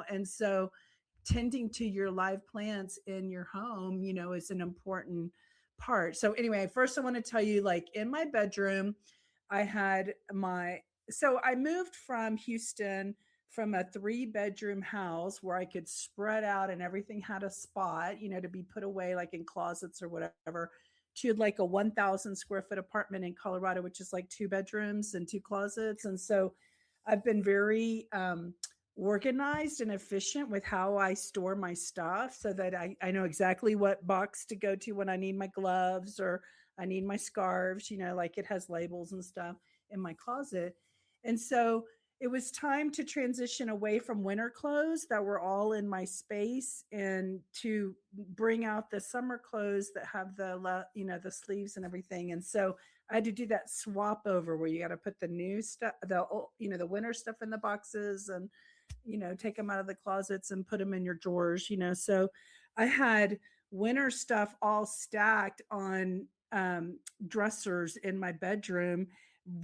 And so tending to your live plants in your home, is an important part. So anyway, first I want to tell you, like, in my bedroom, I had so I moved from Houston from a 3 bedroom house where I could spread out and everything had a spot, to be put away like in closets or whatever, to like a 1,000 square foot apartment in Colorado, which is like 2 bedrooms and 2 closets. And so I've been very organized and efficient with how I store my stuff so that I know exactly what box to go to when I need my gloves or I need my scarves, like it has labels and stuff in my closet. And so it was time to transition away from winter clothes that were all in my space and to bring out the summer clothes that have the sleeves and everything. And so I had to do that swap over where you got to put the new stuff, the winter stuff in the boxes and take them out of the closets and put them in your drawers. So I had winter stuff all stacked on dressers in my bedroom,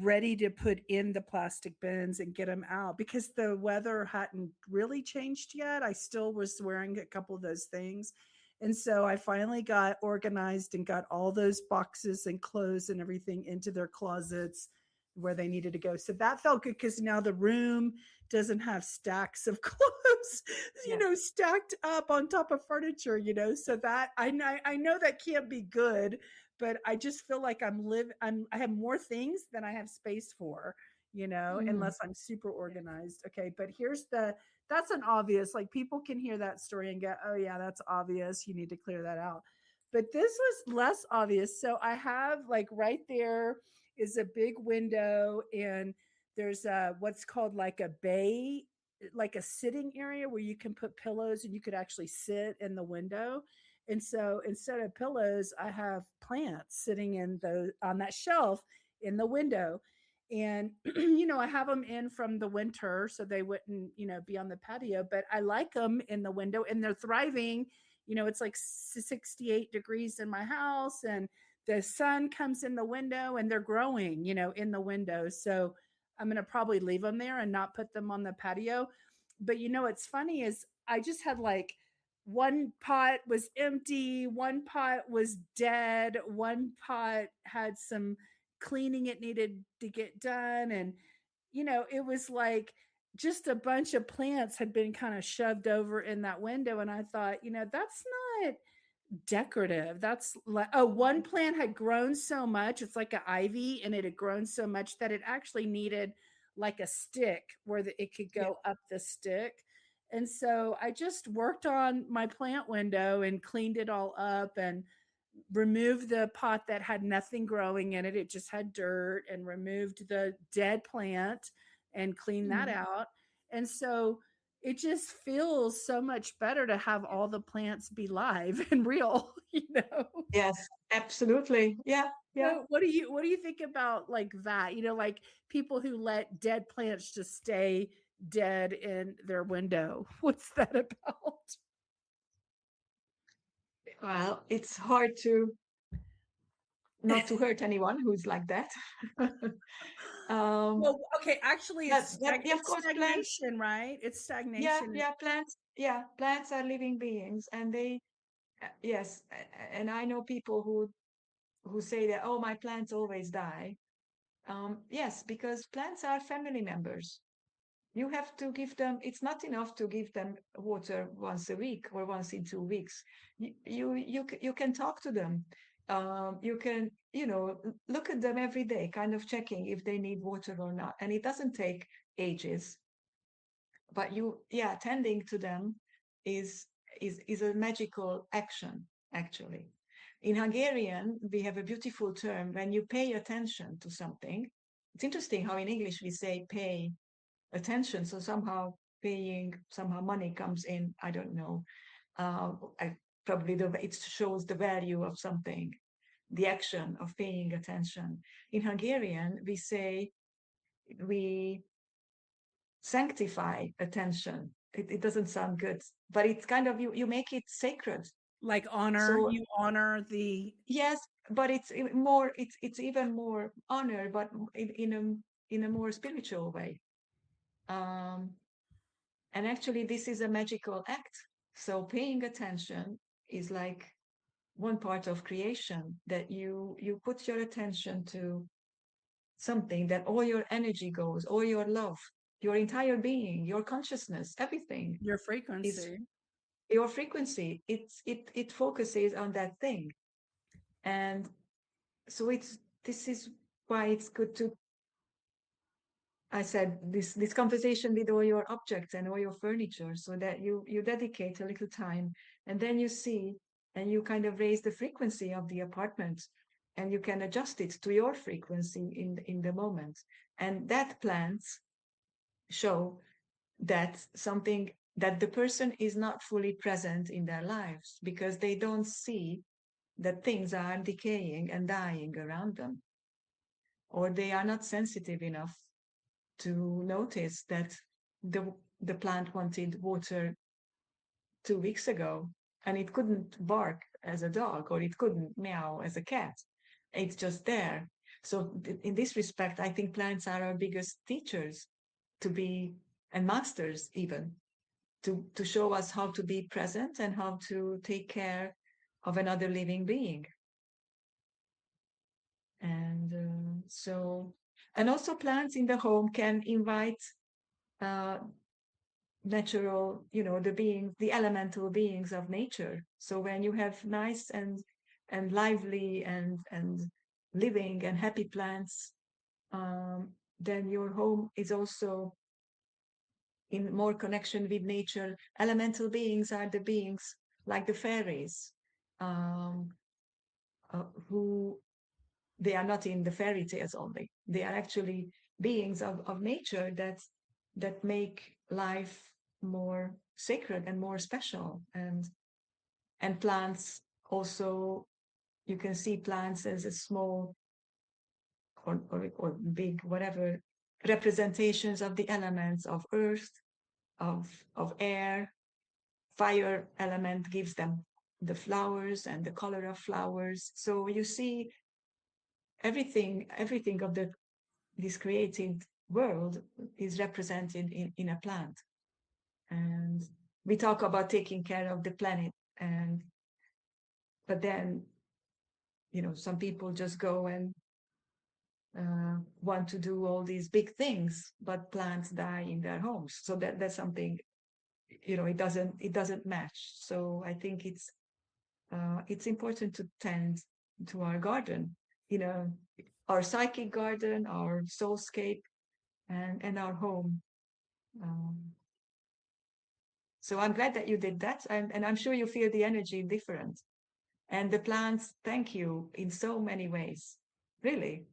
ready to put in the plastic bins and get them out because the weather hadn't really changed yet. I still was wearing a couple of those things. And so I finally got organized and got all those boxes and clothes and everything into their closets where they needed to go. So that felt good because now the room doesn't have stacks of clothes, Yeah. stacked up on top of furniture. So that I know that can't be good, but I just feel like I have more things than I have space for, Mm. unless I'm super organized. Okay, but that's an obvious, like people can hear that story and go, oh yeah, that's obvious. You need to clear that out. But this was less obvious. So I have like right there is a big window and there's what's called like a bay, like a sitting area where you can put pillows and you could actually sit in the window. And so instead of pillows, I have plants sitting on that shelf in the window. And I have them in from the winter so they wouldn't, be on the patio, but I like them in the window and they're thriving. It's like 68 degrees in my house and the sun comes in the window and they're growing, in the window. So I'm going to probably leave them there and not put them on the patio. But what's funny is I just had like one pot was empty, one pot was dead, one pot had some cleaning it needed to get done. And, it was like just a bunch of plants had been kind of shoved over in that window. And I thought, that's not decorative. That's like, oh, one plant had grown so much. It's like an ivy, and it had grown so much that it actually needed like a stick where it could Yeah. go up the stick. And so I just worked on my plant window and cleaned it all up and removed the pot that had nothing growing in it. It just had dirt, and removed the dead plant and cleaned that Mm. out. And so it just feels so much better to have all the plants be live and real. Yes, absolutely. Yeah, yeah. So what do you think about like that? Like people who let dead plants just stay dead in their window. What's that about? Well, it's hard to not to hurt anyone who's like that. um, Well, okay, actually but yeah, of it's course, plants. stagnation, right? It's Yeah, stagnation. yeah, plants. Yeah, plants are living beings, and they yes, and I know people who say that, oh, my plants always die. Yes, because plants are family members. You have to give them, it's not enough to give them water once a week or once in 2 weeks. You can talk to them. You can, look at them every day, kind of checking if they need water or not. And it doesn't take ages, but yeah, tending to them is is a magical action, actually. In Hungarian, we have a beautiful term when you pay attention to something. It's interesting how in English we say pay attention. So somehow money comes in. I don't know. I probably it shows the value of something, the action of paying attention. In Hungarian, we say we sanctify attention. It doesn't sound good, but it's kind of you make it sacred. Like honor, So you honor the yes, but it's even more honor, but in a more spiritual way. Um, And actually, this is a magical act. So paying attention is like one part of creation, that you put your attention to something, that all your energy goes, all your love. your entire being, your consciousness, everything Your is frequency. your frequency. It focuses on that thing. And so this is why it's good to, I said, this conversation with all your objects and all your furniture, so that you dedicate a little time, and then you see, and you kind of raise the frequency of the apartment, and you can adjust it to your frequency in the moment. And that plants show that something, that the person is not fully present in their lives, because they don't see that things are decaying and dying around them, or they are not sensitive enough to notice that the plant wanted water 2 weeks ago, and it couldn't bark as a dog, or it couldn't meow as a cat. It's just there. So in this respect, I think plants are our biggest teachers, to be, and masters even, to show us how to be present and how to take care of another living being. And and also plants in the home can invite uh, natural, the beings, the elemental beings of nature. So when you have nice and lively and living and happy plants, then your home is also in more connection with nature. Elemental beings are the beings like the fairies, um, who, they are not in the fairy tales only. They are actually beings of nature that make life more sacred and more special. And plants also, you can see plants as a small or big, whatever, representations of the elements of earth, of air. Fire element gives them the flowers and the color of flowers. So you see everything of this created world is represented in a plant. And we talk about taking care of the planet, and but then, some people just go and want to do all these big things, but plants die in their homes. So that's something, it doesn't match. So I think it's important to tend to our garden, you know, our psychic garden, our soulscape, and our home. Um, so I'm glad that you did that, and I'm sure you feel the energy different. And the plants thank you in so many ways, really.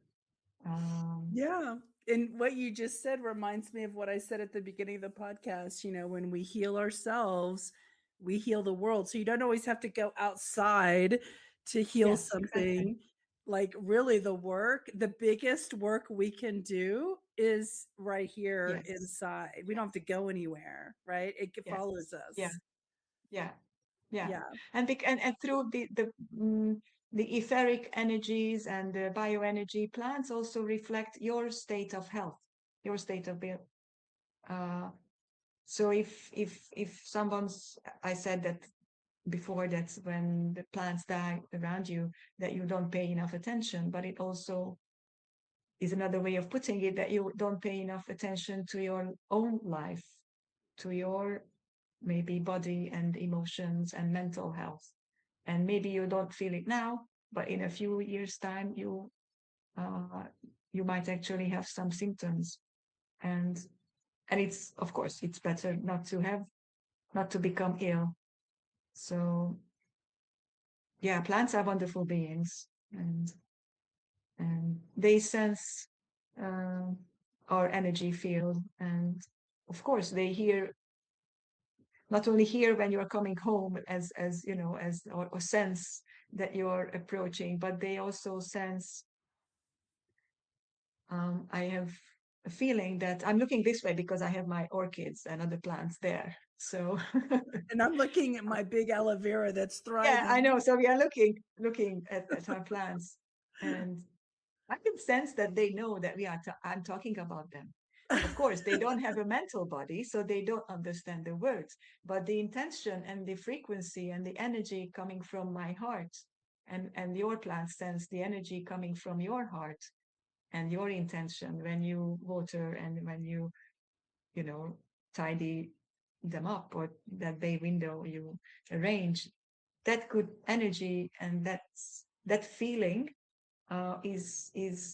Um, Yeah. And what you just said reminds me of what I said at the beginning of the podcast. When we heal ourselves, we heal the world. So you don't always have to go outside to heal yes, exactly. something. Like, really, the biggest work we can do is right here Yes, inside. We don't have yes, to go anywhere, right? It yes, follows yeah, us. yeah, yeah. Yeah. And through the etheric energies and the bioenergy, plants also reflect your state of health, your state of being. Uh, so if someone's, I said that before, that when the plants die around you, that you don't pay enough attention, but it also is another way of putting it, that you don't pay enough attention to your own life, to your maybe body and emotions and mental health. And maybe you don't feel it now, but in a few years' time, uh, you might actually have some symptoms. And it's, of course, it's better not to become ill. So yeah, plants are wonderful beings, and they sense uh, our energy field, and of course they hear, not only hear when you are coming home, as as or sense that you're approaching, but they also sense, I have a feeling that I'm looking this way because I have my orchids and other plants there. So And I'm looking at my big aloe vera that's yeah, I thriving. know. So we are looking at our plants, and I can sense that they know that I'm talking about them. Of course, they don't have a mental body, so they don't understand the words, but the intention and the frequency and the energy coming from my heart, and your plants sense the energy coming from your heart and your intention when you water and when you tidy them up, or that bay window you arrange, that good energy and that feeling is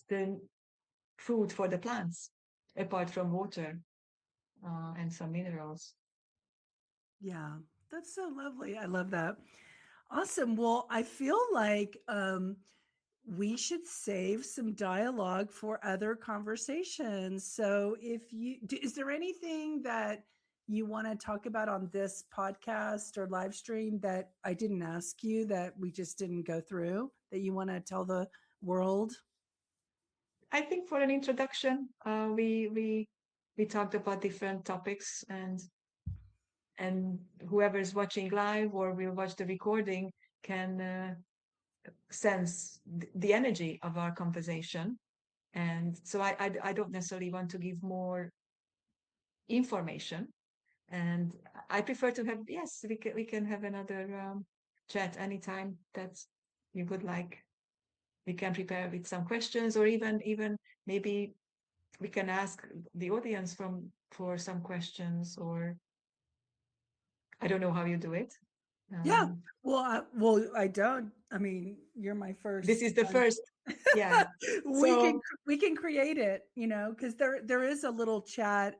the food for the plants, apart from water and some minerals. Yeah, that's so lovely. I love that. Awesome. Well, I feel like we should save some dialogue for other conversations. So, is there anything that you want to talk about on this podcast or live stream that I didn't ask you that we just didn't go through that you want to tell the world? I think for an introduction, we talked about different topics, and whoever's watching live or will watch the recording can sense the energy of our conversation. And so I don't necessarily want to give more information, and I prefer to have, yes, we can have another chat anytime that you would like. We can prepare with some questions, or even maybe we can ask the audience for some questions, or I don't know how you do it. Yeah. um, I don't. I mean, you're my this first is the one. first. Yeah. we can So we can create it, because there is a little chat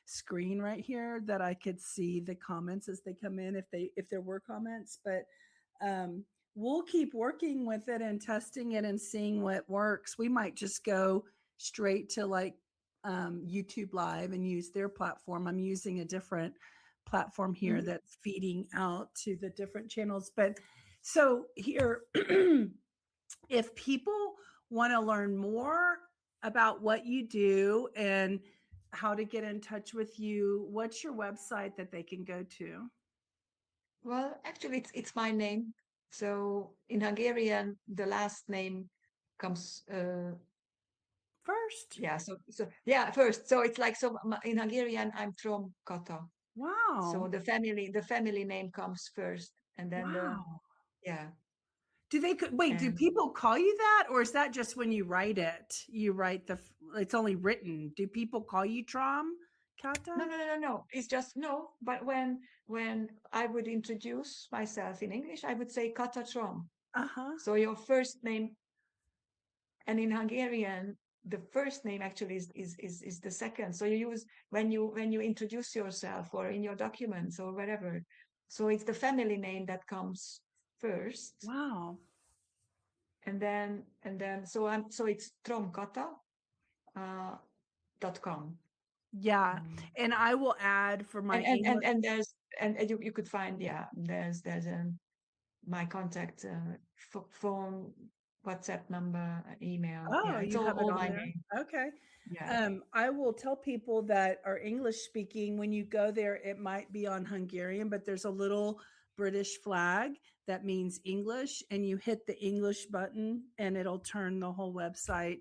screen right here that I could see the comments as they come in, if there were comments. But um we'll keep working with it and testing it and seeing what works. We might just go straight to like YouTube live and use their platform. I'm using a different platform here mhm. that's feeding out to the different channels. But so here, if people want to learn more about what you do and how to get in touch with you, what's your website that they can go to? Well, actually, it's my name. So in Hungarian, the last name comes. First. Yeah. So yeah, first. So it's like, so in Hungarian, I'm Trom Kata. So Wow. the family name comes first, and then Wow. yeah. Do they wait? Do And people call you that, or is that just when you write it? You write it's only written. Do people call you Trom no, Kata? no, no, no, no. It's just no. But when I would introduce myself in English, I would say Kata Trom. Uh huh. So your first name, and in Hungarian, the first name actually is the second. So you use when you introduce yourself or in your documents or whatever. So it's the family name that comes first, Wow. and then so it's Tromkata uh, .com. Yeah, Um, and I will add for my English. and there's and you could find, yeah, there's my contact phone, WhatsApp number, email. Oh, Yeah, it's you all have it all on my there? name. Okay. Yeah, I will tell people that are English speaking, when you go there, it might be on Hungarian, but there's a little British flag that means English, and you hit the English button and it'll turn the whole website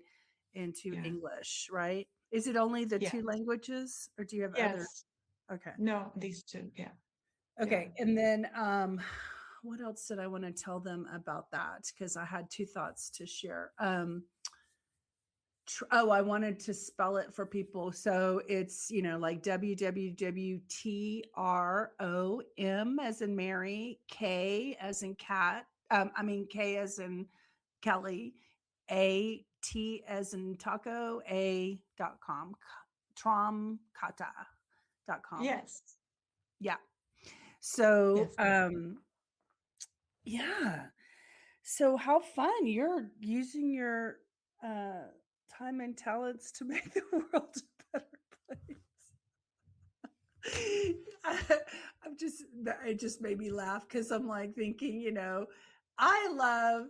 into yeah, English, right? Is it only the yeah, two languages or do you have other? yes. Okay. No, these two. Yeah, yeah. Okay. And then what else did I want to tell them about that? Because I had two thoughts to share. I wanted to spell it for people. So it's, like WWWTROM as in Mary, K as in cat. K as in Kelly, A-T as in taco, A.com, tromkata.com. Yes, Yeah. So, yes. yeah. So how fun. You're using your uh time and talents to make the world a better place. I'm just it just made me laugh because I'm like thinking, I love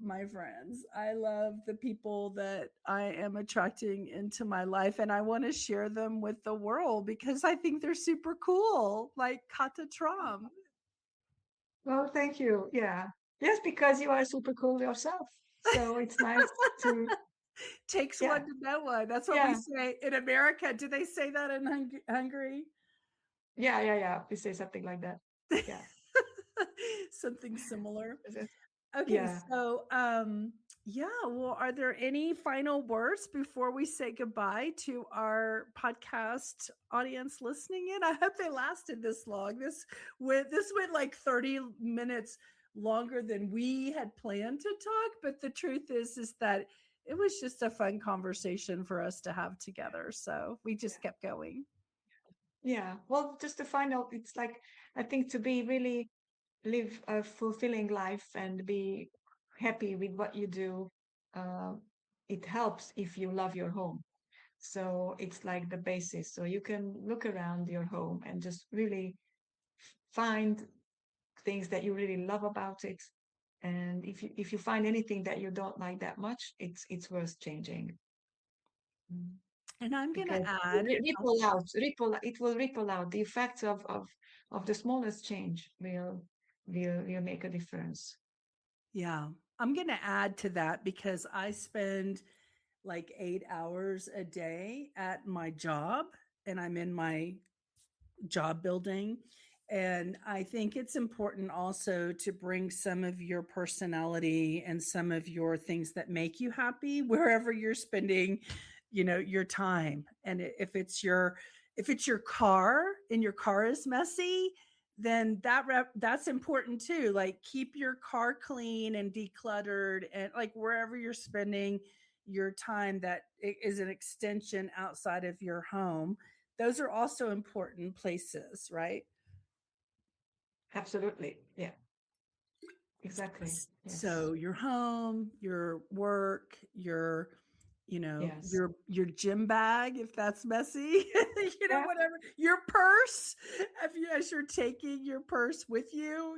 my friends. I love the people that I am attracting into my life, and I want to share them with the world because I think they're super cool, like Kata Trom. Well, thank you. Yeah. Yes, because you are super cool yourself. So it's nice to, Takes yeah, one to know one. That's what we yeah, say in America. Do they say that in Hungary? yeah, yeah, yeah. We say something like that. Yeah. Something similar. Is it- Okay, Yeah. so Yeah. Well, are there any final words before we say goodbye to our podcast audience listening in? I hope they lasted this long. This went like 30 minutes longer than we had planned to talk, but the truth is that it was just a fun conversation for us to have together. So we just kept going. Yeah. Well, just to find out, it's like, I think to be really live a fulfilling life and be happy with what you do, uh, it helps if you love your home. So it's like the basis. So you can look around your home and just really find things that you really love about it. And if you find anything that you don't like that much, it's worth changing. Mm. And I'm going to Because add, it will ripple out. The effects of the smallest change will make a difference. yeah, I'm going to add to that because I spend like 8 hours a day at my job and I'm in my job building. And I think it's important also to bring some of your personality and some of your things that make you happy wherever you're spending, your time. And if it's your car and your car is messy, then that's important too. Like keep your car clean and decluttered and like wherever you're spending your time that is an extension outside of your home, those are also important places, right? Absolutely. Yeah, exactly. Yes. So your home, your work, your Yes. your gym bag if that's messy, Yeah. whatever. Your purse, as you're taking your purse with you,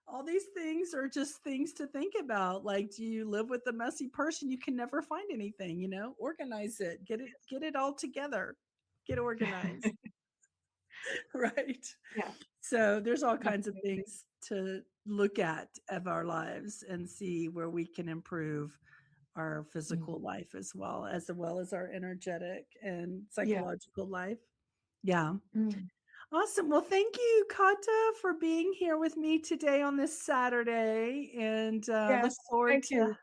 all these things are just things to think about. Like, do you live with a messy purse and you can never find anything? Organize it, get it all together, get organized. Right. Yeah. So there's all kinds of Absolutely. things to look at of our lives and see where we can improve our Mm. physical life as well as our energetic and Yeah. psychological life. Yeah. Mm. Awesome. Well, thank you, Kata, for being here with me today on this Saturday, and look Yes. forward Thank to. you.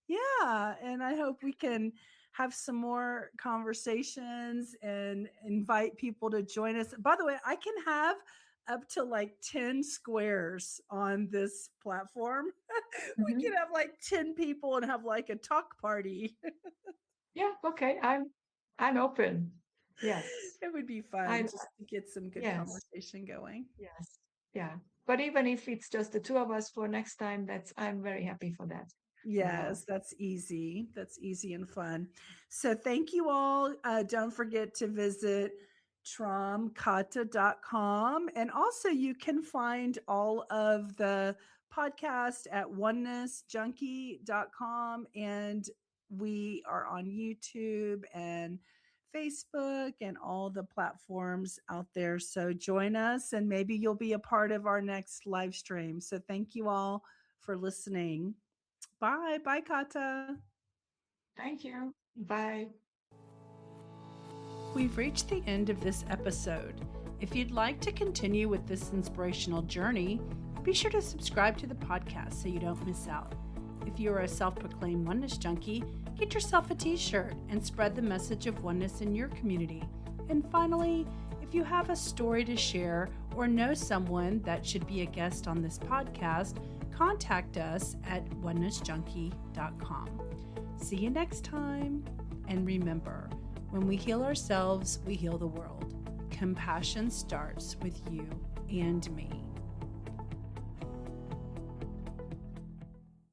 Yeah, and I hope we can have some more conversations and invite people to join us. By the way, I can have up to like 10 squares on this platform. We Hmm. can have like 10 people and have like a talk party. Yeah. Okay. I'm open. Yes. It would be fun I just to get some good yes. conversation going. Yes. Yeah. But even if it's just the two of us for next time, I'm very happy for that as well. Yes, that's easy. That's easy and fun. So thank you all. Don't forget to visit tromkata.com. And also you can find all of the podcast at onenessjunkie.com. And we are on YouTube and Facebook and all the platforms out there. So join us and maybe you'll be a part of our next live stream. So thank you all for listening. Bye. Bye, Kata. Thank you. Bye. We've reached the end of this episode. If you'd like to continue with this inspirational journey, be sure to subscribe to the podcast so you don't miss out. If you are a self-proclaimed oneness junkie, get yourself a t-shirt and spread the message of oneness in your community. And finally, if you have a story to share or know someone that should be a guest on this podcast, contact us at onenessjunkie.com. See you next time. And remember, when we heal ourselves, we heal the world. Compassion starts with you and me.